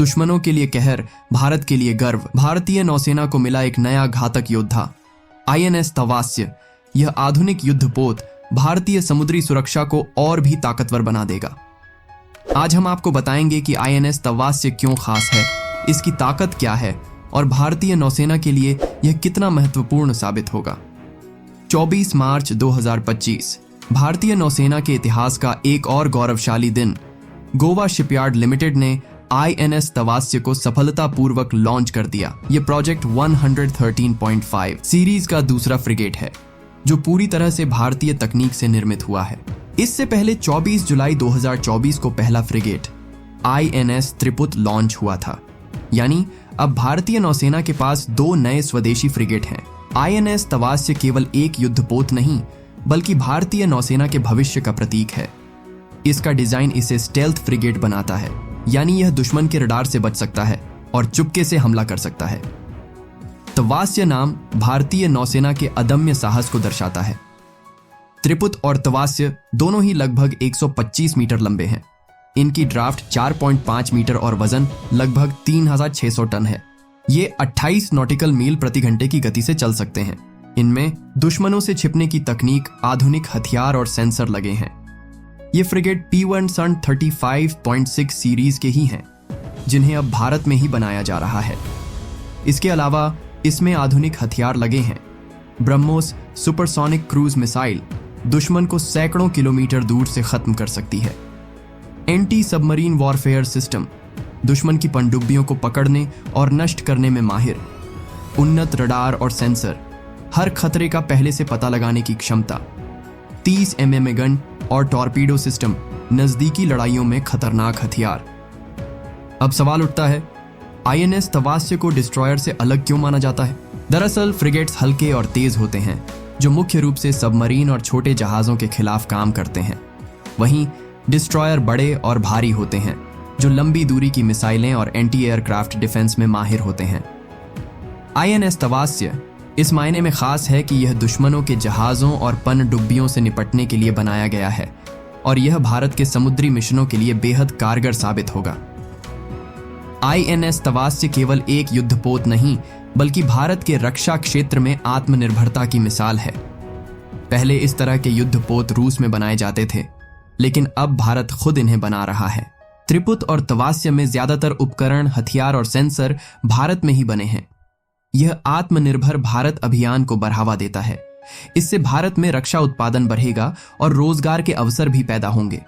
दुश्मनों के लिए कहर, भारत के लिए गर्व। भारतीय नौसेना को मिला एक नया घातक योद्धा, INS तवास्य। यह आधुनिक युद्धपोत भारतीय समुद्री सुरक्षा को और भी ताकतवर बना देगा। आज हम आपको बताएंगे कि INS तवास्य क्यों खास है, इसकी ताकत क्या है और भारतीय नौसेना के लिए यह कितना महत्वपूर्ण साबित होगा। 24 मार्च 2025 भारतीय नौसेना के इतिहास का एक और गौरवशाली दिन। गोवा शिपयार्ड लिमिटेड ने INS तवास्य को सफलतापूर्वक लॉन्च कर दिया। यह प्रोजेक्ट 113.5 सीरीज का दूसरा फ्रिगेट है जो पूरी तरह से भारतीय तकनीक से निर्मित हुआ है। इससे पहले 24 जुलाई 2024 को पहला फ्रिगेट INS त्रिपुत लॉन्च हुआ था। यानी अब भारतीय नौसेना के पास 2 नए स्वदेशी फ्रिगेट हैं। INS तवास्य केवल एक युद्धपोत नहीं बल्कि भारतीय नौसेना के भविष्य का प्रतीक है। इसका डिजाइन इसे स्टेल्थ फ्रिगेट बनाता है, यानी यह दुश्मन के रडार से बच सकता है और चुपके से हमला कर सकता है। तवास्य नाम भारतीय नौसेना के अदम्य साहस को दर्शाता है। त्रिपुत और तवास्य दोनों ही लगभग 125 मीटर लंबे हैं। इनकी ड्राफ्ट 4.5 मीटर और वजन लगभग 3600 टन है। ये 28 नॉटिकल मील प्रति घंटे की गति से चल सकते हैं। इनमें दुश्मनों से छिपने की तकनीक, आधुनिक हथियार और सेंसर लगे हैं। ये फ्रिगेट P1 सन 35.6 सीरीज के ही हैं, जिन्हें अब भारत में ही बनाया जा रहा है। इसके अलावा इसमें आधुनिक हथियार लगे हैं। ब्रह्मोस सुपरसोनिक क्रूज मिसाइल दुश्मन को सैकड़ों किलोमीटर दूर से खत्म कर सकती है। एंटी सबमरीन वॉरफेयर सिस्टम दुश्मन की पनडुब्बियों को पकड़ने और नष्ट करने में माहिर। उन्नत रडार और सेंसर, हर खतरे का पहले से पता लगाने की क्षमता। 30 mm गन और टॉर्पीडो सिस्टम नजदीकी लड़ाइयों में खतरनाक हथियार। अब सवाल उठता है, INS तवास्य को डिस्ट्रॉयर से अलग क्यों माना जाता है? दरअसल फ्रिगेट्स हल्के और तेज होते हैं, जो मुख्य रूप से सबमरीन और छोटे जहाजों के खिलाफ काम करते हैं। वहीं डिस्ट्रॉयर बड़े और भारी होते हैं, जो लंबी दूरी की मिसाइलें और एंटी एयरक्राफ्ट डिफेंस में माहिर होते हैं। INS तवास्य इस मायने में खास है कि यह दुश्मनों के जहाज़ों और पनडुब्बियों से निपटने के लिए बनाया गया है और यह भारत के समुद्री मिशनों के लिए बेहद कारगर साबित होगा। INS तवास्य केवल एक युद्धपोत नहीं बल्कि भारत के रक्षा क्षेत्र में आत्मनिर्भरता की मिसाल है। पहले इस तरह के युद्धपोत रूस में बनाए जाते थे, लेकिन अब भारत खुद इन्हें बना रहा है। त्रिपुत और तवास्य में ज्यादातर उपकरण, हथियार और सेंसर भारत में ही बने हैं। यह आत्मनिर्भर भारत अभियान को बढ़ावा देता है। इससे भारत में रक्षा उत्पादन बढ़ेगा और रोजगार के अवसर भी पैदा होंगे।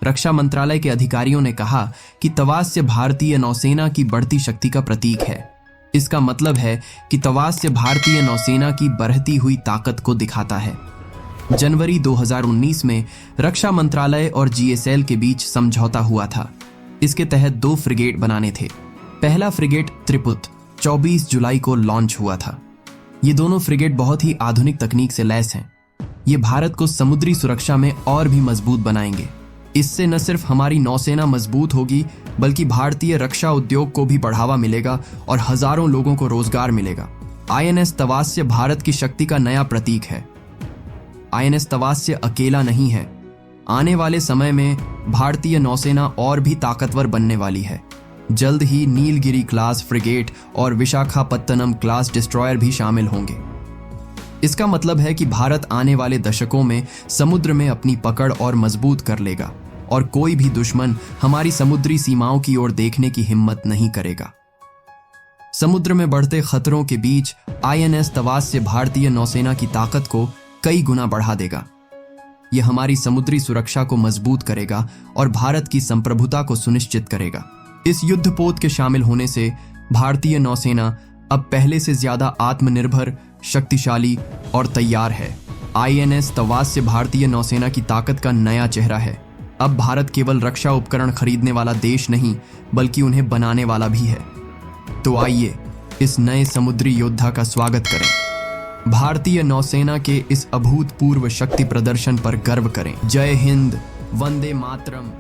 रक्षा मंत्रालय के अधिकारियों ने कहा कि तवास्य भारतीय नौसेना की बढ़ती शक्ति का प्रतीक है। इसका मतलब है कि तवास्य भारतीय नौसेना की बढ़ती हुई ताकत को दिखाता है। जनवरी 2019 में रक्षा मंत्रालय और GSL के बीच समझौता हुआ था। इसके तहत 2 फ्रिगेट बनाने थे। पहला फ्रिगेट त्रिपुत 24 जुलाई को लॉन्च हुआ था। ये दोनों फ्रिगेट बहुत ही आधुनिक तकनीक से लैस हैं। ये भारत को समुद्री सुरक्षा में और भी मजबूत बनाएंगे। इससे न सिर्फ हमारी नौसेना मजबूत होगी बल्कि भारतीय रक्षा उद्योग को भी बढ़ावा मिलेगा और हजारों लोगों को रोजगार मिलेगा। INS तवास्य भारत की शक्ति का नया प्रतीक है। INS तवास्य अकेला नहीं है। आने वाले समय में भारतीय नौसेना और भी ताकतवर बनने वाली है। जल्द ही नीलगिरी क्लास फ्रिगेट और विशाखापत्तनम क्लास डिस्ट्रॉयर भी शामिल होंगे। इसका मतलब है कि भारत आने वाले दशकों में समुद्र में अपनी पकड़ और मजबूत कर लेगा और कोई भी दुश्मन हमारी समुद्री सीमाओं की ओर देखने की हिम्मत नहीं करेगा। समुद्र में बढ़ते खतरों के बीच INS तवास्य भारतीय नौसेना की ताकत को कई गुना बढ़ा देगा। यह हमारी समुद्री सुरक्षा को मजबूत करेगा और भारत की संप्रभुता को सुनिश्चित करेगा। इस युद्धपोत के शामिल होने से भारतीय नौसेना अब पहले से ज्यादा आत्मनिर्भर, शक्तिशाली और तैयार है। INS तवास्य भारतीय नौसेना की ताकत का नया चेहरा है। अब भारत केवल रक्षा उपकरण खरीदने वाला देश नहीं बल्कि उन्हें बनाने वाला भी है। तो आइए इस नए समुद्री योद्धा का स्वागत करें। भारतीय नौसेना के इस अभूतपूर्व शक्ति प्रदर्शन पर गर्व करें। जय हिंद, वंदे मातरम।